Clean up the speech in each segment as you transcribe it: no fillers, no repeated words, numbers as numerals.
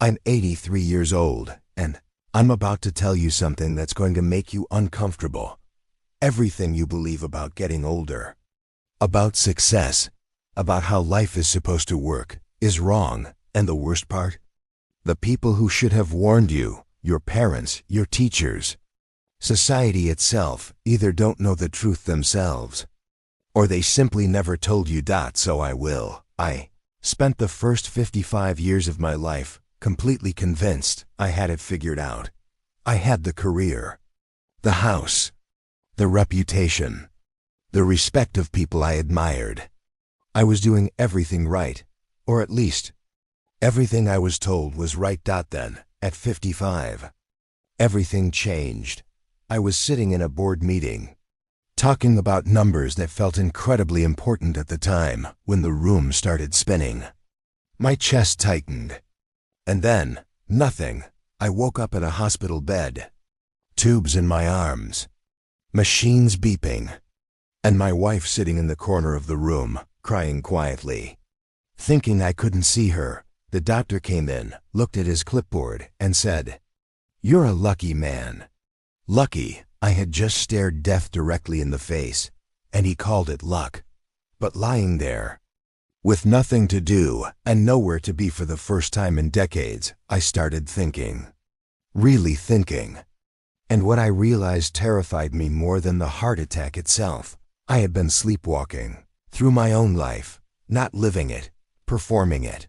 I'm 83 years old, and I'm about to tell you something that's going to make you uncomfortable. Everything you believe about getting older, about success, about how life is supposed to work, is wrong. And the worst part? The people who should have warned you, your parents, your teachers, society itself, either don't know the truth themselves, or they simply never told you. So I spent the first 55 years of my life completely convinced I had it figured out. I had the career, the house, the reputation, the respect of people I admired. I was doing everything right, or at least, everything I was told was right. Then, at 55, everything changed. I was sitting in a board meeting, talking about numbers that felt incredibly important at the time, when the room started spinning. My chest tightened. And then, nothing. I woke up in a hospital bed, tubes in my arms, machines beeping, and my wife sitting in the corner of the room, crying quietly. Thinking I couldn't see her, the doctor came in, looked at his clipboard, and said, "You're a lucky man." Lucky, I had just stared death directly in the face, and he called it luck. But lying there, with nothing to do and nowhere to be for the first time in decades, I started thinking. Really thinking. And what I realized terrified me more than the heart attack itself. I had been sleepwalking through my own life, not living it, performing it,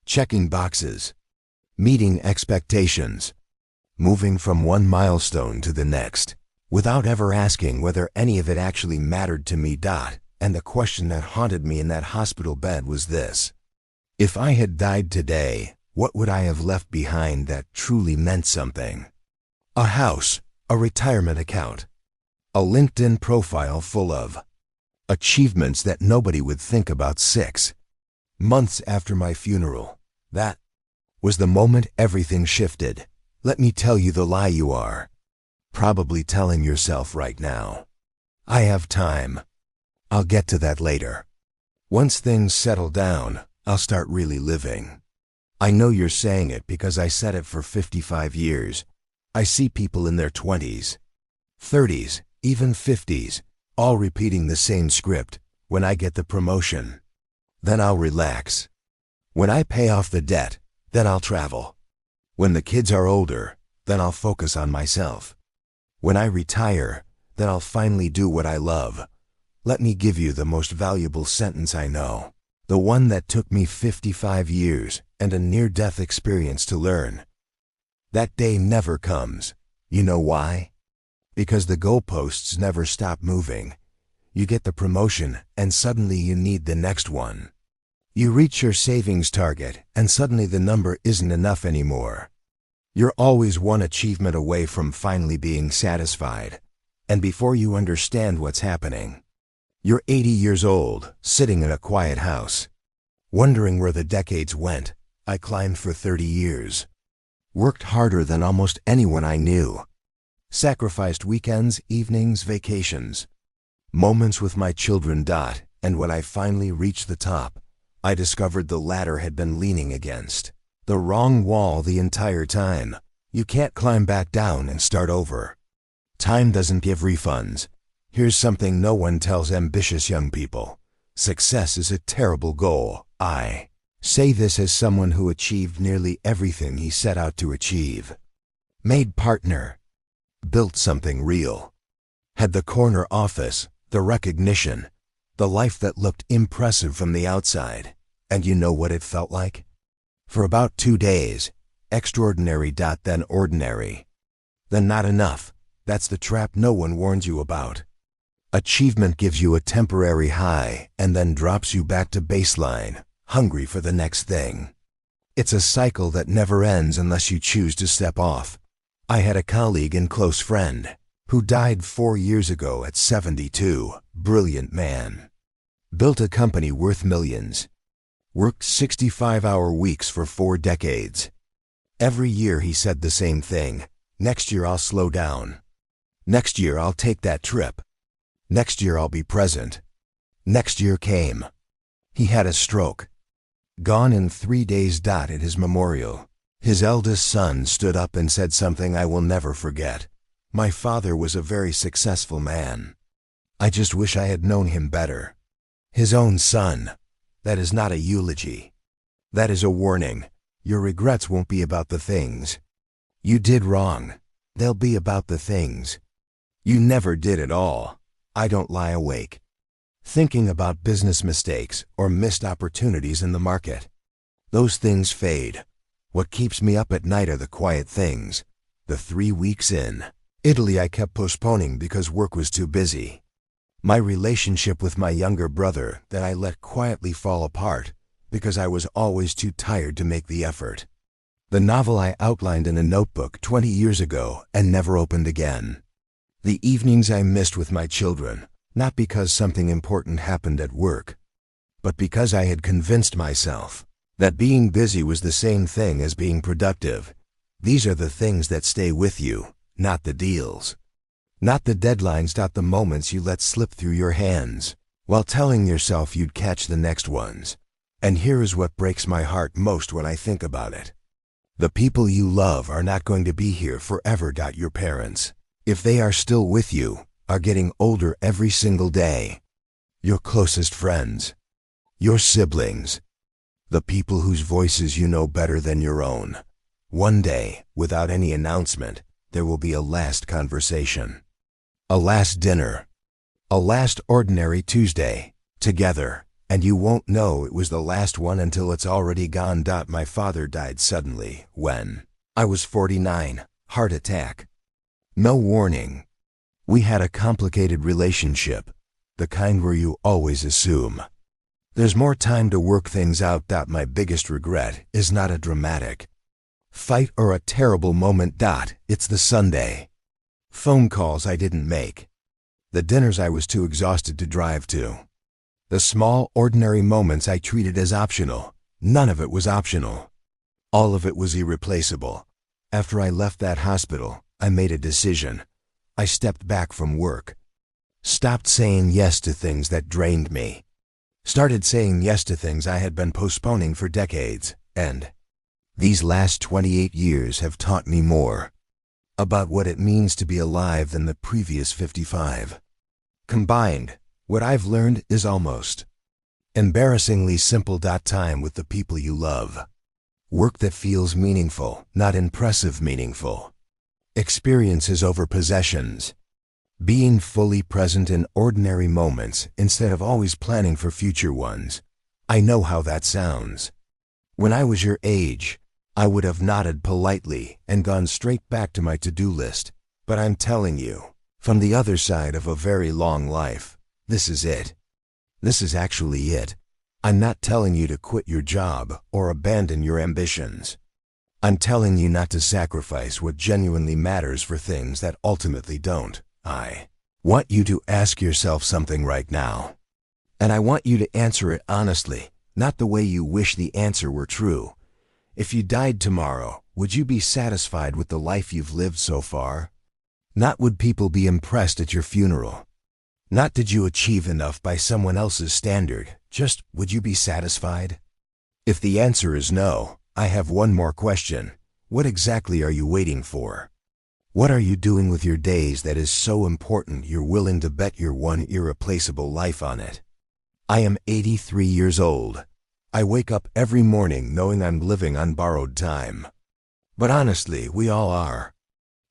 checking boxes, meeting expectations, moving from one milestone to the next, without ever asking whether any of it actually mattered to me. And the question that haunted me in that hospital bed was this: if I had died today, what would I have left behind that truly meant something? A house, a retirement account, a LinkedIn profile full of achievements that nobody would think about 6 months after my funeral. That was the moment everything shifted. Let me tell you the lie you are probably telling yourself right now. I have time. I'll get to that later. Once things settle down, I'll start really living. I know you're saying it because I said it for 55 years. I see people in their 20s, 30s, even 50s, all repeating the same script. When I get the promotion, then I'll relax. When I pay off the debt, then I'll travel. When the kids are older, then I'll focus on myself. When I retire, then I'll finally do what I love. Let me give you the most valuable sentence I know, the one that took me 55 years and a near-death experience to learn. That day never comes. You know why? Because the goalposts never stop moving. You get the promotion, and suddenly you need the next one. You reach your savings target, and suddenly the number isn't enough anymore. You're always one achievement away from finally being satisfied. And before you understand what's happening, you're 80 years old, sitting in a quiet house, wondering where the decades went. I climbed for 30 years, worked harder than almost anyone I knew, sacrificed weekends, evenings, vacations, moments with my children. And when I finally reached the top, I discovered the ladder had been leaning against the wrong wall the entire time. You can't climb back down and start over. Time doesn't give refunds. Here's something no one tells ambitious young people. Success is a terrible goal. I say this as someone who achieved nearly everything he set out to achieve. Made partner. Built something real. Had the corner office, the recognition, the life that looked impressive from the outside. And you know what it felt like? For about 2 days, extraordinary. Then ordinary. Then not enough. That's the trap no one warns you about. Achievement gives you a temporary high and then drops you back to baseline, hungry for the next thing. It's a cycle that never ends unless you choose to step off. I had a colleague and close friend who died 4 years ago at 72. Brilliant man. Built a company worth millions. Worked 65-hour weeks for 4 decades. Every year he said the same thing. Next year I'll slow down. Next year I'll take that trip. Next year I'll be present. Next year came. He had a stroke. Gone in 3 days. At his memorial, His eldest son stood up and said something I will never forget. My father was a very successful man. I just wish I had known him better. His own son. That is not a eulogy. That is a warning. Your regrets won't be about the things you did wrong. They'll be about the things you never did at all. I don't lie awake thinking about business mistakes or missed opportunities in the market. Those things fade. What keeps me up at night are the quiet things. The 3 weeks in Italy I kept postponing because work was too busy. My relationship with my younger brother that I let quietly fall apart because I was always too tired to make the effort. The novel I outlined in a notebook 20 years ago and never opened again. The evenings I missed with my children, not because something important happened at work, but because I had convinced myself that being busy was the same thing as being productive. These are the things that stay with you, not the deals. Not the deadlines, not the moments you let slip through your hands while telling yourself you'd catch the next ones. And here is what breaks my heart most when I think about it. The people you love are not going to be here forever. Your parents, if they are still with you, are getting older every single day. Your closest friends, your siblings, the people whose voices you know better than your own. One day, without any announcement, there will be a last conversation. A last dinner. A last ordinary Tuesday, together, and you won't know it was the last one until it's already gone. My father died suddenly when I was 49, heart attack. No warning. We had a complicated relationship, the kind where you always assume there's more time to work things out. My biggest regret is not a dramatic fight or a terrible moment. It's the Sunday phone calls I didn't make, the dinners I was too exhausted to drive to, the small, ordinary moments I treated as optional. None of it was optional. All of it was irreplaceable. After I left that hospital, I made a decision. I stepped back from work, stopped saying yes to things that drained me, started saying yes to things I had been postponing for decades, and these last 28 years have taught me more about what it means to be alive than the previous 55. Combined, what I've learned is almost embarrassingly simple. Time with the people you love. Work that feels meaningful, not impressive meaningful. Experiences over possessions. Being fully present in ordinary moments instead of always planning for future ones. I know how that sounds. When I was your age, I would have nodded politely and gone straight back to my to-do list. But I'm telling you, from the other side of a very long life, this is it. This is actually it. I'm not telling you to quit your job or abandon your ambitions. I'm telling you not to sacrifice what genuinely matters for things that ultimately don't. I want you to ask yourself something right now. And I want you to answer it honestly, not the way you wish the answer were true. If you died tomorrow, would you be satisfied with the life you've lived so far? Not would people be impressed at your funeral. Not did you achieve enough by someone else's standard, just would you be satisfied? If the answer is no, I have one more question. What exactly are you waiting for? What are you doing with your days that is so important you're willing to bet your one irreplaceable life on it? I am 83 years old. I wake up every morning knowing I'm living on borrowed time. But honestly, we all are.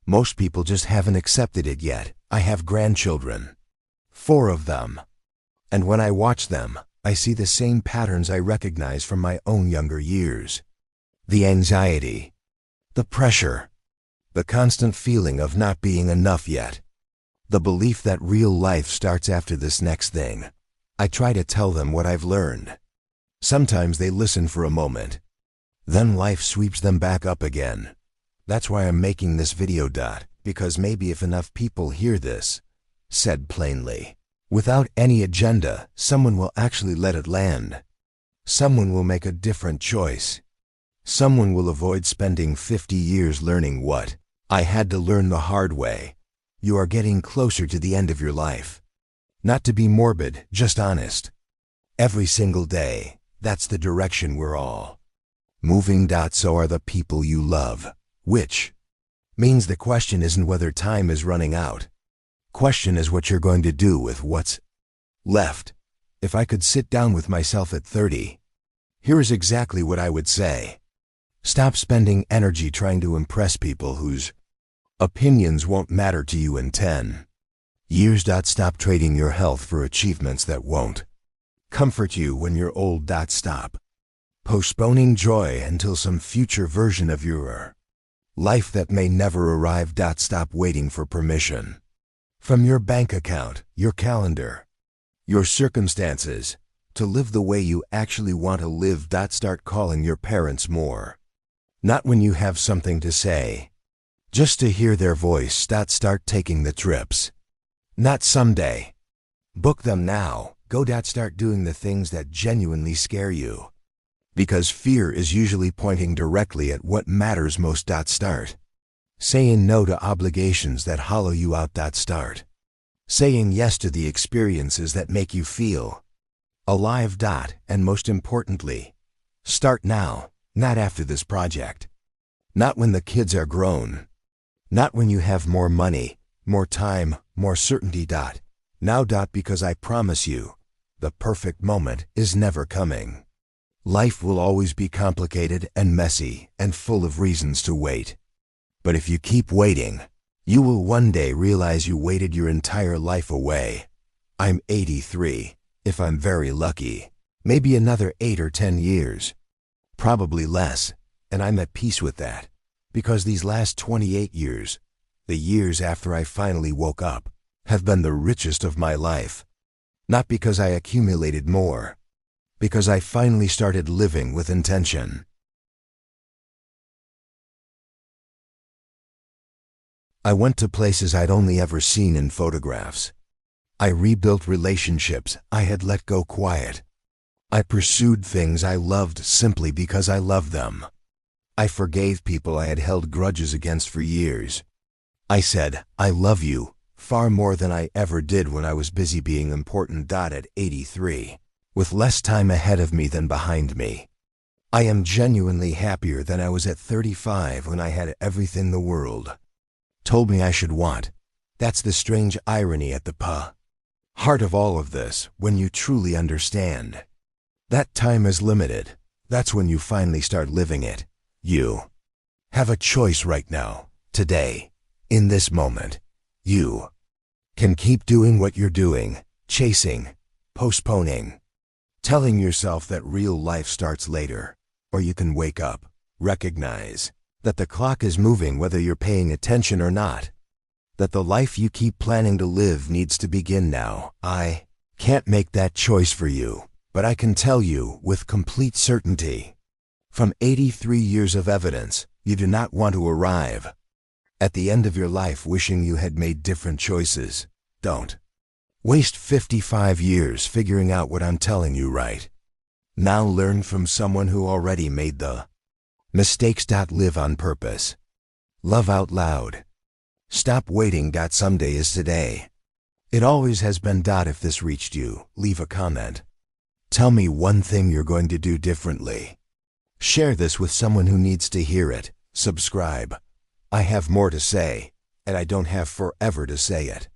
Most people just haven't accepted it yet. I have grandchildren. 4 of them. And when I watch them, I see the same patterns I recognize from my own younger years. The anxiety, the pressure, the constant feeling of not being enough yet, the belief that real life starts after this next thing. I try to tell them what I've learned. Sometimes they listen for a moment. Then life sweeps them back up again. That's why I'm making this video. Because maybe if enough people hear this, said plainly, without any agenda, someone will actually let it land. Someone will make a different choice. Someone will avoid spending 50 years learning what I had to learn the hard way. You are getting closer to the end of your life. Not to be morbid, just honest. Every single day, that's the direction we're all Moving. So are the people you love, which means the question isn't whether time is running out. Question is what you're going to do with what's left. If I could sit down with myself at 30, here is exactly what I would say. Stop spending energy trying to impress people whose opinions won't matter to you in 10 years. Stop trading your health for achievements that won't comfort you when you're old. Stop postponing joy until some future version of your life that may never arrive. Stop waiting for permission from your bank account, your calendar, your circumstances to live the way you actually want to live. Start calling your parents more. Not when you have something to say, just to hear their voice. Start taking the trips. Not someday. Book them now. Go. Start doing the things that genuinely scare you. Because fear is usually pointing directly at what matters most. Start saying no to obligations that hollow you out. Start saying yes to the experiences that make you feel alive. And most importantly, start now, not after this project. Not when the kids are grown. Not when you have more money, more time, more certainty. Now. Because I promise you, the perfect moment is never coming. Life will always be complicated and messy and full of reasons to wait. But if you keep waiting, you will one day realize you waited your entire life away. I'm 83, if I'm very lucky. Maybe another 8 or 10 years. Probably less, and I'm at peace with that. Because these last 28 years, the years after I finally woke up, have been the richest of my life. Not because I accumulated more. Because I finally started living with intention. I went to places I'd only ever seen in photographs. I rebuilt relationships I had let go quiet. I pursued things I loved simply because I loved them. I forgave people I had held grudges against for years. I said, I love you, far more than I ever did when I was busy being important. At 83, with less time ahead of me than behind me. I am genuinely happier than I was at 35 when I had everything the world told me I should want. That's the strange irony at the heart of all of this, when you truly understand that time is limited. That's when you finally start living it. You have a choice right now, today, in this moment. You can keep doing what you're doing, chasing, postponing, telling yourself that real life starts later. Or you can wake up, recognize that the clock is moving whether you're paying attention or not. That the life you keep planning to live needs to begin now. I can't make that choice for you, but I can tell you with complete certainty, from 83 years of evidence, you do not want to arrive at the end of your life wishing you had made different choices. Don't waste 55 years figuring out what I'm telling you right now. Learn from someone who already made the mistakes. Live on purpose. Love out loud. Stop waiting. Someday is today. It always has been. If this reached you, leave a comment. Tell me one thing you're going to do differently. Share this with someone who needs to hear it. Subscribe. I have more to say, and I don't have forever to say it.